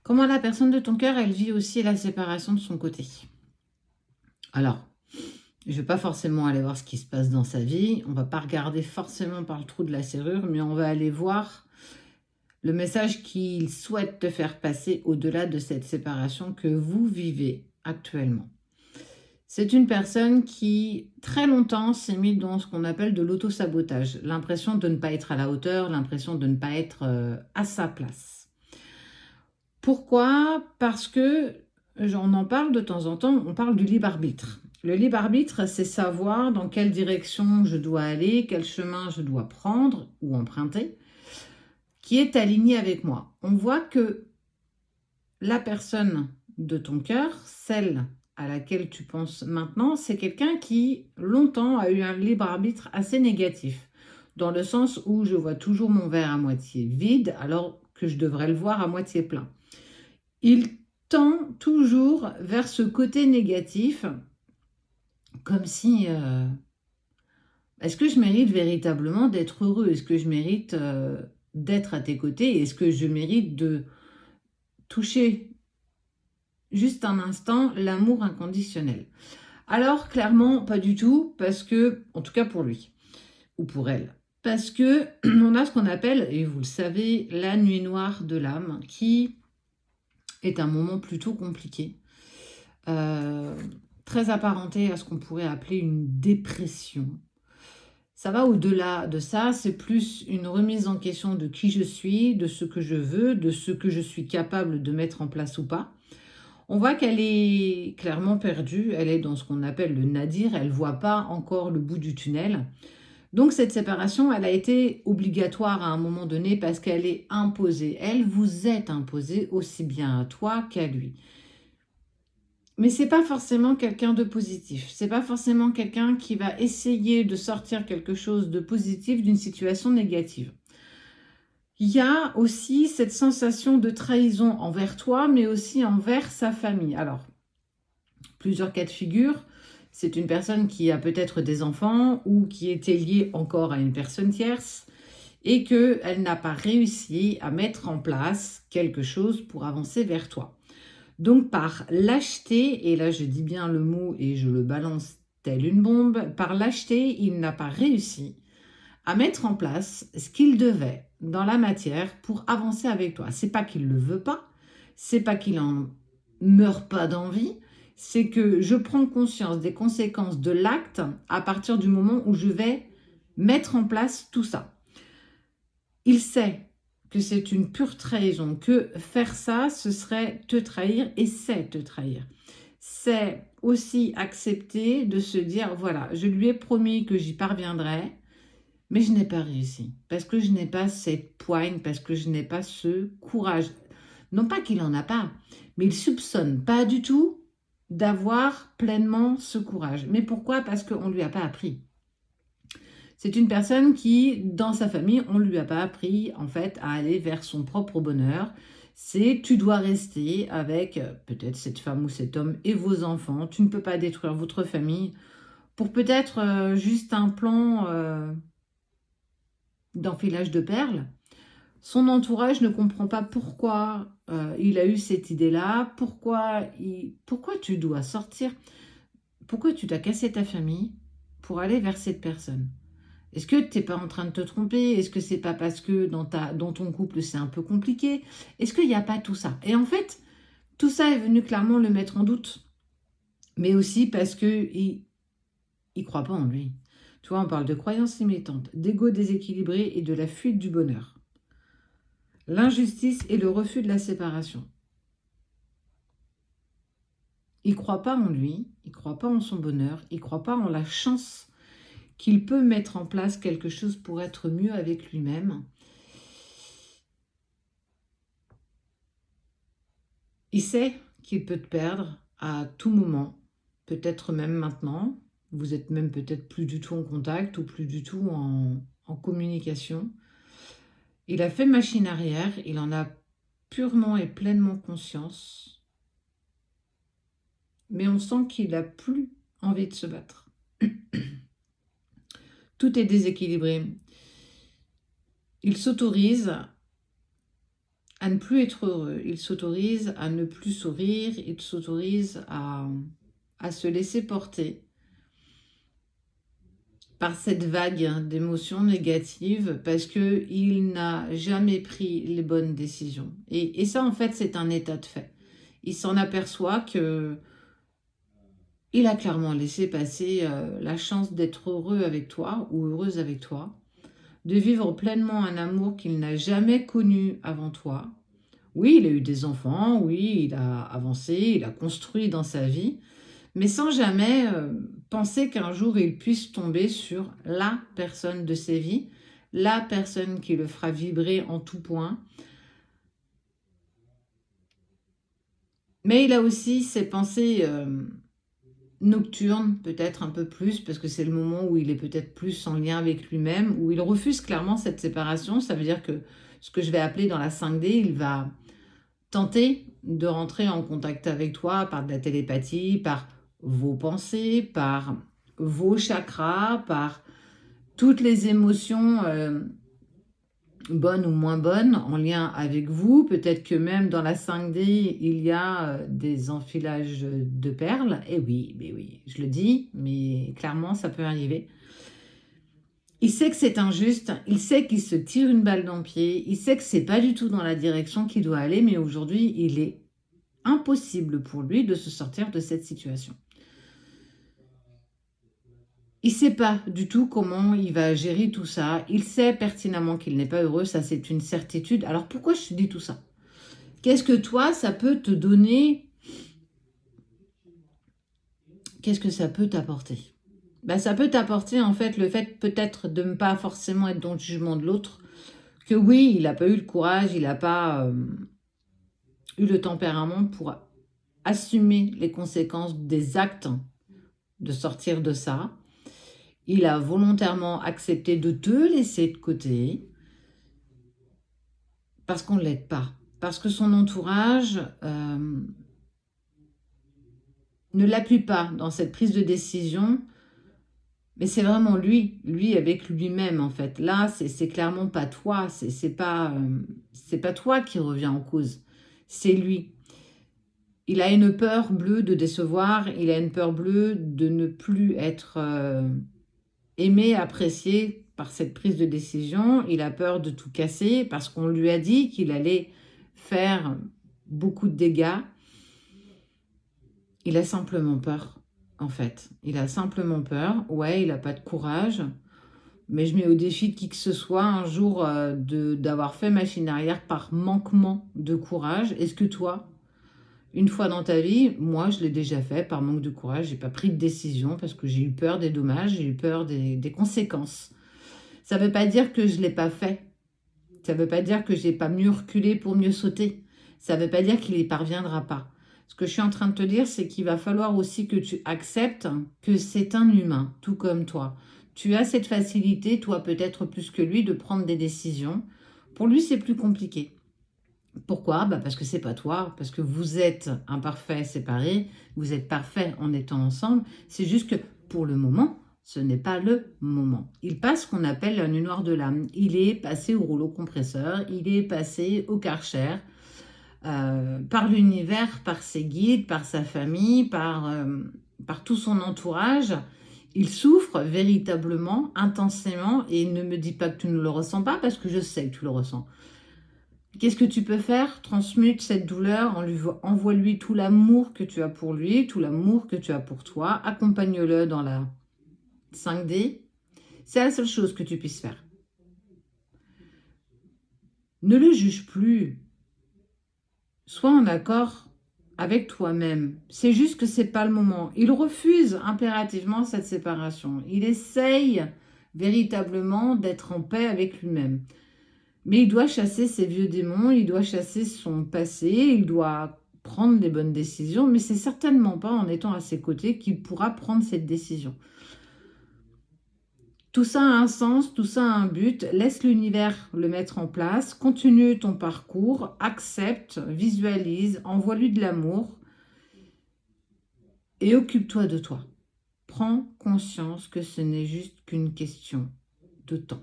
Comment la personne de ton cœur, elle vit aussi la séparation de son côté. Alors, je ne vais pas forcément aller voir ce qui se passe dans sa vie. On ne va pas regarder forcément par le trou de la serrure, mais on va aller voir le message qu'il souhaite te faire passer au-delà de cette séparation que vous vivez actuellement. C'est une personne qui, très longtemps, s'est mise dans ce qu'on appelle de l'auto-sabotage. L'impression de ne pas être à la hauteur, l'impression de ne pas être à sa place. Pourquoi? Parce que, on en parle de temps en temps, on parle du libre arbitre. Le libre arbitre, c'est savoir dans quelle direction je dois aller, quel chemin je dois prendre ou emprunter, qui est aligné avec moi. On voit que la personne de ton cœur, celle à laquelle tu penses maintenant, c'est quelqu'un qui, longtemps, a eu un libre arbitre assez négatif, dans le sens où je vois toujours mon verre à moitié vide, alors que je devrais le voir à moitié plein. Il tend toujours vers ce côté négatif, comme si... est-ce que je mérite véritablement d'être heureux? Est-ce que je mérite d'être à tes côtés? Est-ce que je mérite de toucher juste un instant l'amour inconditionnel? Alors, clairement, pas du tout, parce que, en tout cas pour lui, ou pour elle, parce que on a ce qu'on appelle, et vous le savez, la nuit noire de l'âme, qui est un moment plutôt compliqué, euh, très apparenté à ce qu'on pourrait appeler une dépression. Ça va au-delà de ça, c'est plus une remise en question de qui je suis, de ce que je veux, de ce que je suis capable de mettre en place ou pas. On voit qu'elle est clairement perdue, elle est dans ce qu'on appelle le nadir, elle ne voit pas encore le bout du tunnel. Donc cette séparation, elle a été obligatoire à un moment donné parce qu'elle est imposée. Elle vous est imposée aussi bien à toi qu'à lui. Mais c'est pas forcément quelqu'un de positif. C'est pas forcément quelqu'un qui va essayer de sortir quelque chose de positif d'une situation négative. Il y a aussi cette sensation de trahison envers toi, mais aussi envers sa famille. Alors, plusieurs cas de figure. C'est une personne qui a peut-être des enfants ou qui était liée encore à une personne tierce et qu'elle n'a pas réussi à mettre en place quelque chose pour avancer vers toi. Donc par lâcheté, et là je dis bien le mot et je le balance telle une bombe, par lâcheté, il n'a pas réussi à mettre en place ce qu'il devait dans la matière pour avancer avec toi. C'est pas qu'il ne le veut pas, c'est pas qu'il en meurt pas d'envie, c'est que je prends conscience des conséquences de l'acte à partir du moment où je vais mettre en place tout ça. Il sait que c'est une pure trahison, que faire ça, ce serait te trahir et c'est te trahir. C'est aussi accepter de se dire, voilà, je lui ai promis que j'y parviendrai, mais je n'ai pas réussi, parce que je n'ai pas cette poigne, parce que je n'ai pas ce courage. Non pas qu'il n'en a pas, mais il soupçonne pas du tout d'avoir pleinement ce courage. Mais pourquoi? Parce qu'on ne lui a pas appris. C'est une personne qui, dans sa famille, on ne lui a pas appris en fait à aller vers son propre bonheur. C'est tu dois rester avec peut-être cette femme ou cet homme et vos enfants. Tu ne peux pas détruire votre famille pour peut-être juste un plan d'enfilage de perles. Son entourage ne comprend pas pourquoi il a eu cette idée-là, pourquoi tu dois sortir, pourquoi tu dois casser ta famille pour aller vers cette personne. Est-ce que tu n'es pas en train de te tromper? Est-ce que c'est pas parce que dans ton couple c'est un peu compliqué? Est-ce qu'il n'y a pas tout ça? Et en fait, tout ça est venu clairement le mettre en doute. Mais aussi parce qu'il ne croit pas en lui. Tu vois, on parle de croyances limitantes, d'ego déséquilibré et de la fuite du bonheur. L'injustice et le refus de la séparation. Il ne croit pas en lui, il ne croit pas en son bonheur, il ne croit pas en la chance qu'il peut mettre en place quelque chose pour être mieux avec lui-même. Il sait qu'il peut te perdre à tout moment, peut-être même maintenant. Vous êtes même peut-être plus du tout en contact ou plus du tout en communication. Il a fait machine arrière, il en a purement et pleinement conscience. Mais on sent qu'il n'a plus envie de se battre. Tout est déséquilibré. Il s'autorise à ne plus être heureux. Il s'autorise à ne plus sourire. Il s'autorise à se laisser porter par cette vague d'émotions négatives parce qu'il n'a jamais pris les bonnes décisions. Et ça, en fait, c'est un état de fait. Il s'en aperçoit que il a clairement laissé passer la chance d'être heureux avec toi ou heureuse avec toi, de vivre pleinement un amour qu'il n'a jamais connu avant toi. Oui, il a eu des enfants, oui, il a avancé, il a construit dans sa vie, mais sans jamais penser qu'un jour il puisse tomber sur la personne de ses vies, la personne qui le fera vibrer en tout point. Mais il a aussi ses pensées nocturnes, peut-être un peu plus, parce que c'est le moment où il est peut-être plus en lien avec lui-même, où il refuse clairement cette séparation. Ça veut dire que ce que je vais appeler dans la 5D, il va tenter de rentrer en contact avec toi par de la télépathie, par vos pensées, par vos chakras, par toutes les émotions bonnes ou moins bonnes en lien avec vous. Peut-être que même dans la 5D, il y a des enfilages de perles. Et oui, mais oui, je le dis, mais clairement, ça peut arriver. Il sait que c'est injuste, il sait qu'il se tire une balle dans le pied, il sait que c'est pas du tout dans la direction qu'il doit aller, mais aujourd'hui, il est impossible pour lui de se sortir de cette situation. Il ne sait pas du tout comment il va gérer tout ça. Il sait pertinemment qu'il n'est pas heureux, ça c'est une certitude. Alors pourquoi je te dis tout ça? Qu'est-ce que toi, ça peut te donner? Qu'est-ce que ça peut t'apporter? Ben, ça peut t'apporter en fait le fait peut-être de ne pas forcément être dans le jugement de l'autre. Que oui, il n'a pas eu le courage, il n'a pas eu le tempérament pour assumer les conséquences des actes de sortir de ça. Il a volontairement accepté de te laisser de côté parce qu'on ne l'aide pas. Parce que son entourage ne l'appuie pas dans cette prise de décision. Mais c'est vraiment lui avec lui-même en fait. Là, c'est clairement pas toi. C'est pas toi qui revient en cause. C'est lui. Il a une peur bleue de décevoir. Il a une peur bleue de ne plus être aimé, apprécié par cette prise de décision. Il a peur de tout casser parce qu'on lui a dit qu'il allait faire beaucoup de dégâts. Il a simplement peur, en fait. Il a simplement peur. Ouais, il n'a pas de courage. Mais je mets au défi de qui que ce soit un jour d'avoir fait machine arrière par manquement de courage. Est-ce que toi, une fois dans ta vie, moi je l'ai déjà fait par manque de courage, j'ai pas pris de décision parce que j'ai eu peur des dommages, j'ai eu peur des conséquences. Ça veut pas dire que je l'ai pas fait. Ça veut pas dire que j'ai pas mieux reculé pour mieux sauter. Ça veut pas dire qu'il y parviendra pas. Ce que je suis en train de te dire, c'est qu'il va falloir aussi que tu acceptes que c'est un humain, tout comme toi. Tu as cette facilité, toi peut-être plus que lui, de prendre des décisions. Pour lui, c'est plus compliqué. Pourquoi? Parce que c'est pas toi, parce que vous êtes imparfaits séparés, vous êtes parfaits en étant ensemble. C'est juste que pour le moment, ce n'est pas le moment. Il passe ce qu'on appelle la nuit noire de l'âme. Il est passé au rouleau compresseur, il est passé au Karcher, par l'univers, par ses guides, par sa famille, par tout son entourage. Il souffre véritablement, intensément, et ne me dis pas que tu ne le ressens pas, parce que je sais que tu le ressens. Qu'est-ce que tu peux faire? Transmute cette douleur, envoie-lui tout l'amour que tu as pour lui, tout l'amour que tu as pour toi. Accompagne-le dans la 5D. C'est la seule chose que tu puisses faire. Ne le juge plus. Sois en accord avec toi-même. C'est juste que c'est pas le moment. Il refuse impérativement cette séparation. Il essaye véritablement d'être en paix avec lui-même. Mais il doit chasser ses vieux démons, il doit chasser son passé, il doit prendre des bonnes décisions, mais c'est certainement pas en étant à ses côtés qu'il pourra prendre cette décision. Tout ça a un sens, tout ça a un but. Laisse l'univers le mettre en place, continue ton parcours, accepte, visualise, envoie-lui de l'amour et occupe-toi de toi. Prends conscience que ce n'est juste qu'une question de temps.